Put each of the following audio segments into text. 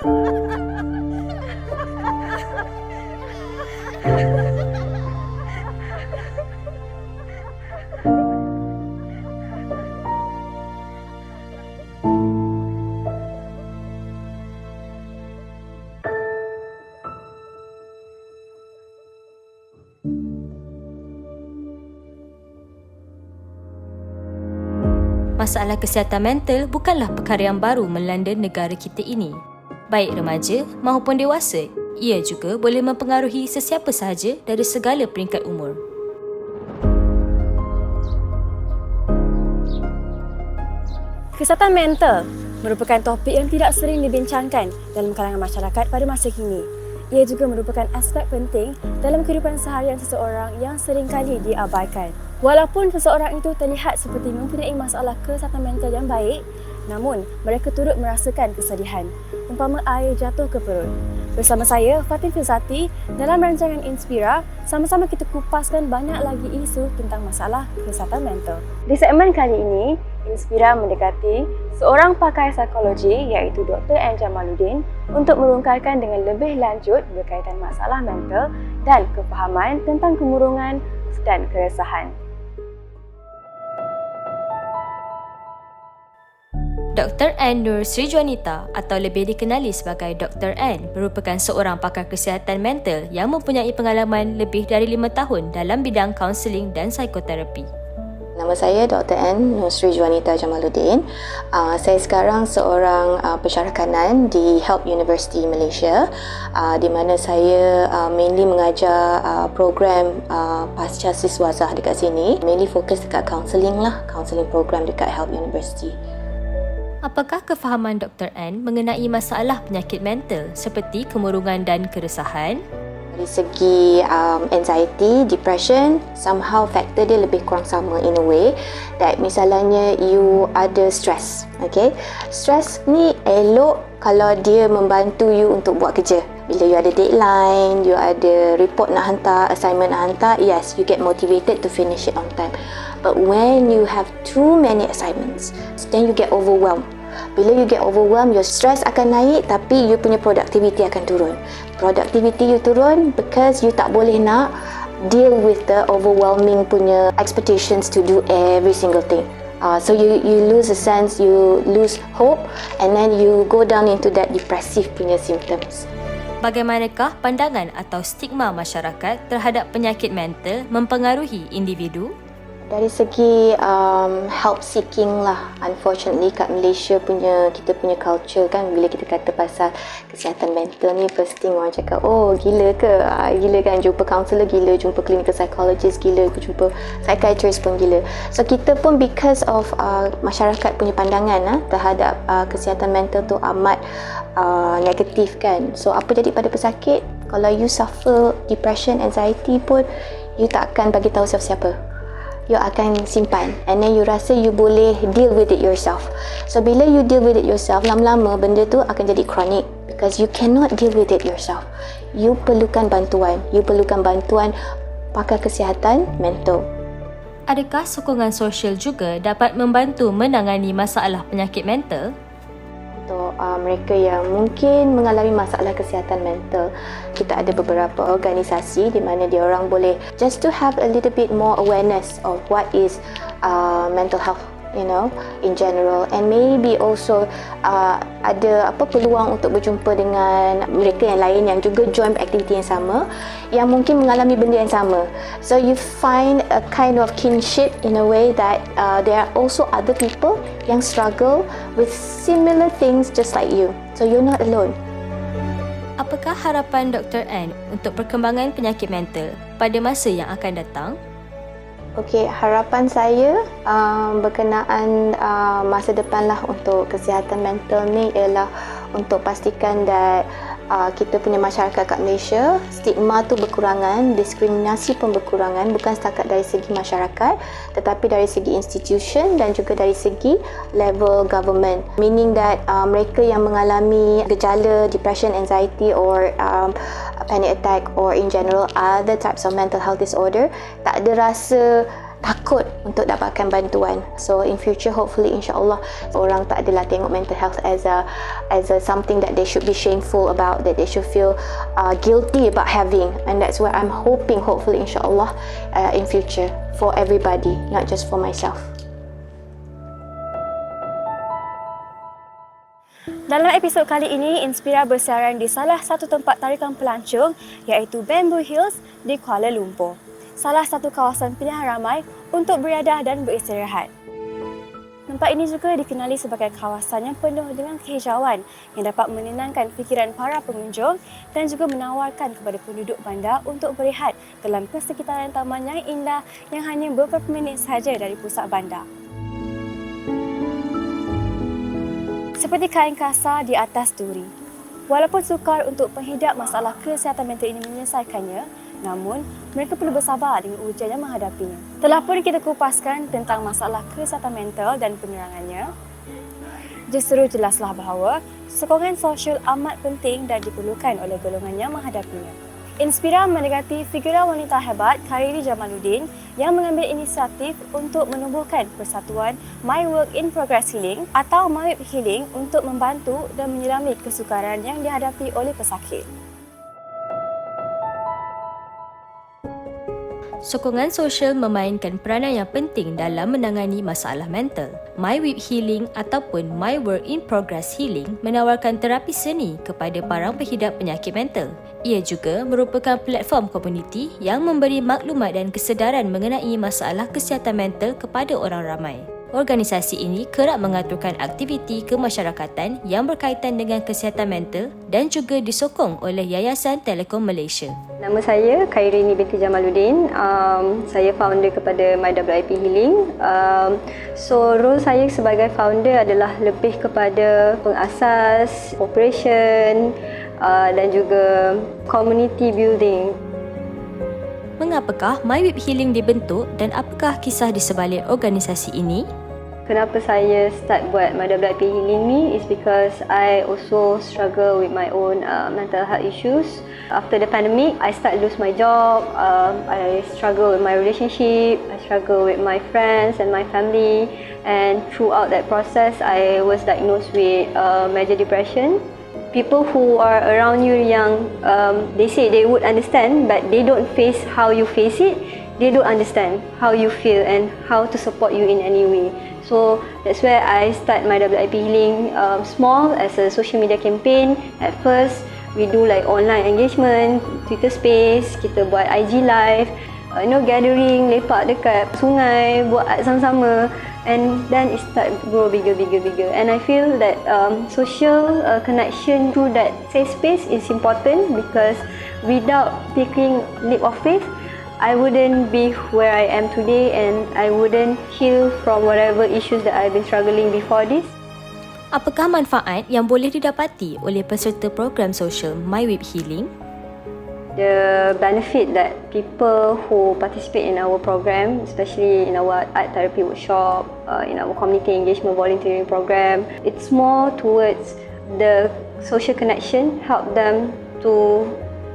Masalah kesihatan mental bukanlah perkara yang baru melanda negara kita ini. Baik remaja maupun dewasa, ia juga boleh mempengaruhi sesiapa sahaja dari segala peringkat umur. Kesihatan mental merupakan topik yang tidak sering dibincangkan dalam kalangan masyarakat pada masa kini. Ia juga merupakan aspek penting dalam kehidupan seharian seseorang yang seringkali diabaikan. Walaupun seseorang itu terlihat seperti mempunyai masalah kesihatan mental yang baik, namun mereka turut merasakan kesedihan, umpama air jatuh ke perut. Bersama saya, Fatin Fizati, dalam rancangan Inspira, sama-sama kita kupaskan banyak lagi isu tentang masalah kesihatan mental. Di segmen kali ini, Inspira mendekati seorang pakar psikologi iaitu Dr. N. Jamaluddin untuk merungkaikan dengan lebih lanjut berkaitan masalah mental dan kefahaman tentang kemurungan dan keresahan. Dr. N. Nur Srijuanita atau lebih dikenali sebagai Dr. N merupakan seorang pakar kesihatan mental yang mempunyai pengalaman lebih dari 5 tahun dalam bidang kaunseling dan psikoterapi. Nama saya Dr. N. Nur Srijuanita Jamaluddin. Saya sekarang seorang pensyarah kanan di Help University Malaysia, di mana saya mainly mengajar program pasca siswazah dekat sini. Mainly fokus dekat counselling program dekat Help University. Apakah kefahaman Dr. N mengenai masalah penyakit mental seperti kemurungan dan keresahan? Dari segi anxiety, depression, somehow faktor dia lebih kurang sama in a way that misalnya you ada stress, okay? Stress ni elok kalau dia membantu you untuk buat kerja. Bila you ada deadline, you ada report nak hantar, assignment nak hantar, yes, you get motivated to finish it on time. But when you have too many assignments, then you get overwhelmed. Bila you get overwhelmed, your stress akan naik tapi you punya productivity akan turun. Productivity you turun because you tak boleh nak deal with the overwhelming punya expectations to do every single thing. So you lose a sense, you lose hope, and then you go down into that depressive punya symptoms. Bagaimanakah pandangan atau stigma masyarakat terhadap penyakit mental mempengaruhi individu? Dari segi help seeking lah, unfortunately kat Malaysia kita punya culture kan, bila kita kata pasal kesihatan mental ni, first thing orang cakap, oh gila ke? Gila kan, jumpa counsellor gila, jumpa clinical psychologist gila, jumpa psychiatrist pun gila. So kita pun because of masyarakat punya pandangan terhadap kesihatan mental tu amat negatif kan. So apa jadi pada pesakit? Kalau you suffer depression, anxiety pun, you tak akan bagi tahu siapa-siapa. You akan simpan, and then you rasa you boleh deal with it yourself. So bila you deal with it yourself, lama-lama benda tu akan jadi chronic because you cannot deal with it yourself. You perlukan bantuan. You perlukan bantuan pakar kesihatan mental. Adakah sokongan sosial juga dapat membantu menangani masalah penyakit mental? Untuk mereka yang mungkin mengalami masalah kesihatan mental, kita ada beberapa organisasi di mana dia orang boleh just to have a little bit more awareness of what is mental health, you know, in general, and maybe also ada peluang untuk berjumpa dengan mereka yang lain yang juga join aktiviti yang sama, yang mungkin mengalami benda yang sama. So you find a kind of kinship in a way that there are also other people yang struggle with similar things just like you. So you're not alone. Apakah harapan Dr. N untuk perkembangan penyakit mental pada masa yang akan datang? Okey, harapan saya berkenaan masa depan lah untuk kesihatan mental ni ialah untuk pastikan that kita punya masyarakat kat Malaysia, stigma tu berkurangan, diskriminasi pun berkurangan, bukan setakat dari segi masyarakat tetapi dari segi institution dan juga dari segi level government, meaning that mereka yang mengalami gejala depression, anxiety or panic attack or in general other types of mental health disorder tak ada rasa takut untuk dapatkan bantuan. So in future, hopefully, insyaAllah, orang tak adalah tengok mental health as a something that they should be shameful about, that they should feel guilty about having. And that's where I'm hoping, hopefully, insyaAllah, in future, for everybody, not just for myself. Dalam episod kali ini, Inspira bersiaran di salah satu tempat tarikan pelancong iaitu Bamboo Hills di Kuala Lumpur. Salah satu kawasan pilihan ramai untuk beriadah dan beristirahat. Tempat ini juga dikenali sebagai kawasan yang penuh dengan kehijauan yang dapat menenangkan fikiran para pengunjung dan juga menawarkan kepada penduduk bandar untuk berehat dalam persekitaran taman yang indah yang hanya beberapa minit sahaja dari pusat bandar. Seperti kain kasar di atas duri. Walaupun sukar untuk penghidap masalah kesihatan mental ini menyelesaikannya, namun mereka perlu bersabar dengan ujian yang menghadapinya. Telah pun kita kupaskan tentang masalah kesihatan mental dan penerangannya. Justru jelaslah bahawa sokongan sosial amat penting dan diperlukan oleh golongan yang menghadapinya. Inspira mendekati figura wanita hebat Khairi Jamaluddin yang mengambil inisiatif untuk menubuhkan persatuan My Work in Progress Healing atau My Web Healing untuk membantu dan menyelami kesukaran yang dihadapi oleh pesakit. Sokongan sosial memainkan peranan yang penting dalam menangani masalah mental. My Web Healing ataupun My Work in Progress Healing menawarkan terapi seni kepada para penghidap penyakit mental. Ia juga merupakan platform komuniti yang memberi maklumat dan kesedaran mengenai masalah kesihatan mental kepada orang ramai. Organisasi ini kerap mengaturkan aktiviti kemasyarakatan yang berkaitan dengan kesihatan mental dan juga disokong oleh Yayasan Telekom Malaysia. Nama saya Khairini binti Jamaluddin. Saya founder kepada MyWIP Healing. So role saya sebagai founder adalah lebih kepada pengasas, operation dan juga community building. Mengapakah My Web Healing dibentuk dan apakah kisah di sebalik organisasi ini? Kenapa saya start buat MyWIP Healing ni is because I also struggle with my own mental health issues. After the pandemic, I start lose my job. I struggle with my relationship. I struggle with my friends and my family. And throughout that process, I was diagnosed with major depression. People who are around you yang they say they would understand, but they don't face how you face it. They don't understand how you feel and how to support you in any way. So that's where I start MyWIP Healing small as a social media campaign. At first, we do like online engagement, Twitter Space, kita buat IG Live, gathering, lepak dekat sungai, buat art sama-sama. And then it start grow bigger. And I feel that social connection through that safe space is important because without taking leap of faith, I wouldn't be where I am today and I wouldn't heal from whatever issues that I've been struggling before this. Apakah manfaat yang boleh didapati oleh peserta program sosial My Web Healing? The benefit that people who participate in our program, especially in our art therapy workshop, in our community engagement volunteering program, it's more towards the social connection, help them to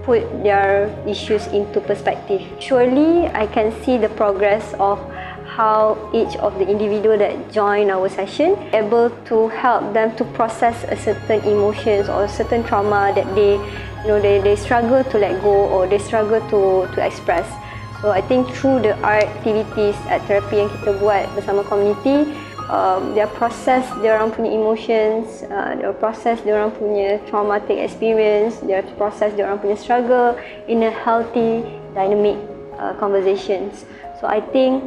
put their issues into perspective. Surely, I can see the progress of how each of the individual that join our session able to help them to process a certain emotions or certain trauma that they struggle to let go or they struggle to express. So I think through the art activities at therapy yang kita buat bersama community, dia process dia orang punya emotions, dia process dia orang punya traumatic experience, dia process dia orang punya struggle in a healthy, dynamic conversations. So I think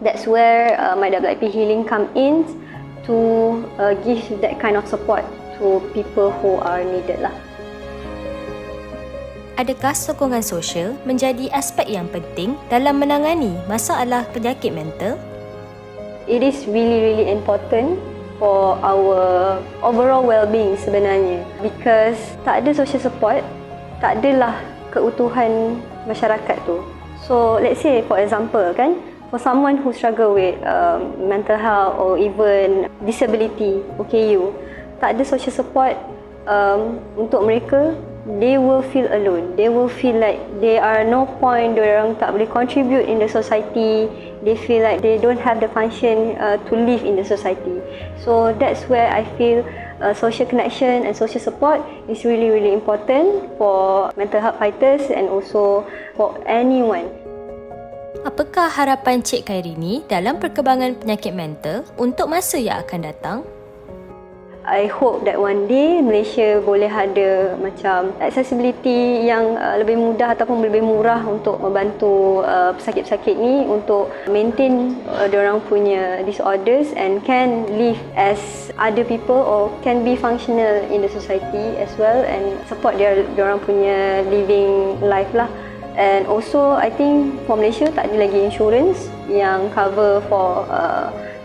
that's where MyWIP Healing come in to give that kind of support to people who are needed lah. Adakah sokongan sosial menjadi aspek yang penting dalam menangani masalah penyakit mental? It is really important for our overall well-being sebenarnya because tak ada social support, tak adalah keutuhan masyarakat tu. So let's say for example kan, for someone who struggle with mental health or even disability, OKU, tak ada social support untuk mereka they will feel alone. They will feel like they are no point, diorang tak boleh contribute in the society. They feel like they don't have the function to live in the society. So that's where I feel social connection and social support is really, really important for mental health fighters and also for anyone. Apakah harapan Cik Khairini dalam perkembangan penyakit mental untuk masa yang akan datang? I hope that one day Malaysia boleh ada macam accessibility yang lebih mudah ataupun lebih murah untuk membantu pesakit-pesakit ni untuk maintain diorang punya disorders and can live as other people or can be functional in the society as well and support diorang punya living life lah. And also I think for Malaysia tak ada lagi insurance yang cover for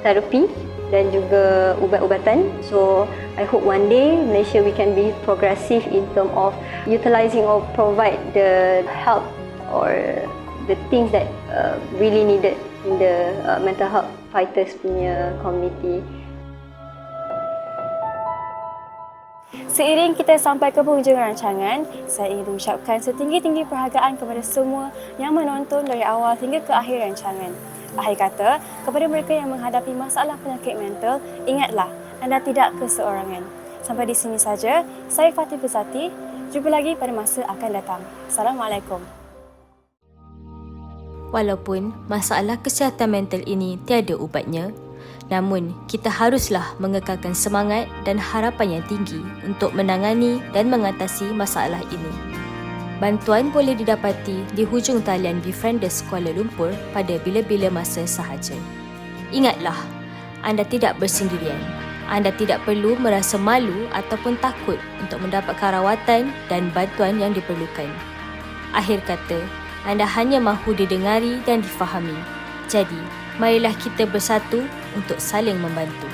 therapy dan juga ubat-ubatan. So I hope one day Malaysia we can be progressive in term of utilising or provide the help or the things that really needed in the mental health fighters punya community. Seiring kita sampai ke penghujung rancangan, saya ingin mengucapkan setinggi-tinggi perhargaan kepada semua yang menonton dari awal hingga ke akhir rancangan. Akhir kata, kepada mereka yang menghadapi masalah penyakit mental, ingatlah, anda tidak keseorangan. Sampai di sini saja, saya Fatih Bezati. Jumpa lagi pada masa akan datang. Assalamualaikum. Walaupun masalah kesihatan mental ini tiada ubatnya, namun kita haruslah mengekalkan semangat dan harapan yang tinggi untuk menangani dan mengatasi masalah ini. Bantuan boleh didapati di hujung talian Befrienders Kuala Lumpur pada bila-bila masa sahaja. Ingatlah, anda tidak bersendirian. Anda tidak perlu merasa malu ataupun takut untuk mendapatkan rawatan dan bantuan yang diperlukan. Akhir kata, anda hanya mahu didengari dan difahami. Jadi, marilah kita bersatu untuk saling membantu.